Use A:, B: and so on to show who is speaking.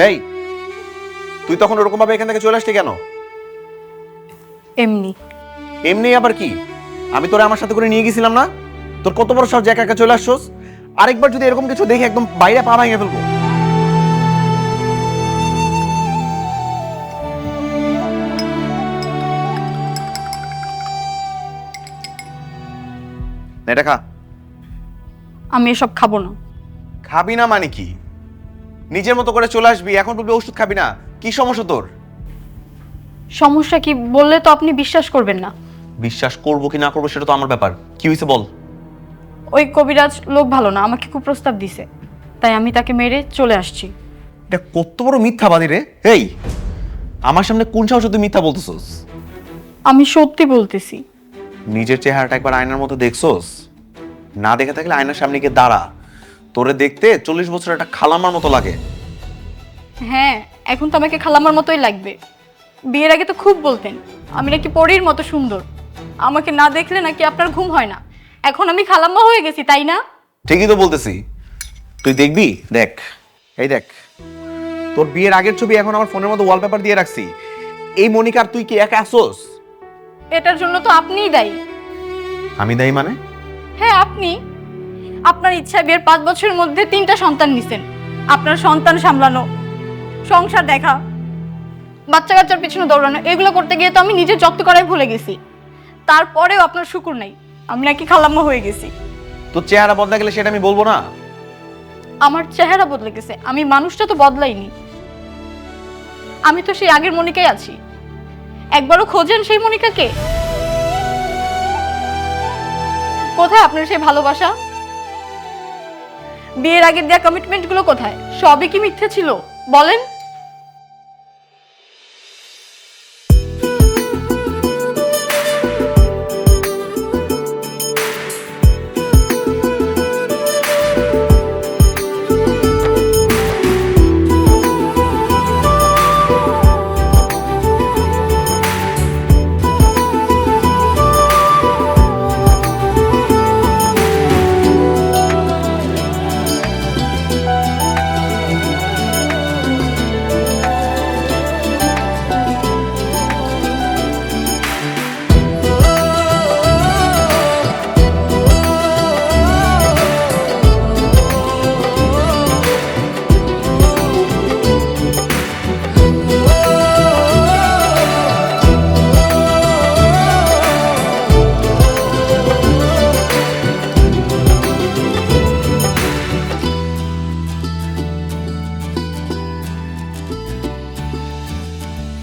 A: এই, তুই তখন ওরকম ভাবে এখান থেকে চলে আসলি কেন?
B: এমনি।
A: এমনি আবার কি? আমি তোরে আমার সাথে করে নিয়ে গেছিলাম না? তোর কত বড় সাহস, একা একা চলে আসছস? আরেকবার যদি এরকম কিছু দেখি একদম বাইরে পা ভেঙে ফেলবো। নে, এটা খা।
B: আমি এসব খাবো না।
A: খাবি না মানে কি? নিজের মতো করে চলে আসবি, এখন বলবি ওষুধ খাবি না? কি সমস্যা তোর?
B: সমস্যা কি বললে তো আপনি বিশ্বাস করবেন না।
A: বিশ্বাস করবো কি না করবো সেটা তো আমার ব্যাপার। কি হয়েছে বল।
B: ওই কবিরাজ লোক ভালো না, আমাকে খুব প্রস্তাব দিছে, তাই আমি তাকে মেরে চলে আসছি।
A: এটা কত বড় মিথ্যাবাদী রে! এই, আমার সামনে কোন সাহসে তুই মিথ্যা বলতেছস?
B: আমি সত্যি বলতেছি।
A: নিজের চেহারাটা একবার আয়নার মধ্যে দেখছস? না দেখে থাকলে আয়নার সামনে গিয়ে দাঁড়া। তোরে দেখতে 40 বছর একটা খালামার মতো লাগে।
B: হ্যাঁ, এখন তো আমাকে খালামার মতোই লাগবে। বিয়ের আগে তো খুব বলতেন আমি নাকি পরীর মতো সুন্দর, আমাকে না দেখলে নাকি আপনার ঘুম হয় না। এখন আমি খালাম্মা হয়ে গেছি, তাই না?
A: ঠিকই তো বলতেছি। তুই দেখবি, দেখ, এই দেখ, তোর বিয়ের আগের ছবি এখন আমার ফোনের মধ্যে ওয়ালপেপার দিয়ে রাখছি। এই মনিকার তুই কি একা আসোস?
B: এটার জন্য তো আপনিই দায়ী।
A: আমি দায়ী মানে?
B: হ্যাঁ, আপনি। আপনার ইচ্ছায় বিয়ের 5 বছরের মধ্যে 3টা সন্তান নিছেন। আপনার সন্তান সামলানো, সংসার দেখা, বাচ্চা কাচ্চার পিছনে দৌড়ানো, এগুলো করতে গিয়ে তো আমি নিজের যত্ন করাই ভুলে গেছি। তারপরেও আপনার শুকুর নাই, আমি নাকি খালাম্মা হয়ে গেছি।
A: তোর চেহারা বদলা গেলে সেটা আমি বলবো না?
B: আমার চেহারা বদলে গেছে, আমি মানুষটা তো বদলাইনি। আমি তো সেই আগের মনিকাই আছি। একবারও খোঁজেন সেই মনিকাকে? কোথায় আপনার সেই ভালোবাসা? বিয়ের আগের দেয়া কমিটমেন্ট গুলো কোথায়? সবই কি মিথ্যে ছিল? বলেন।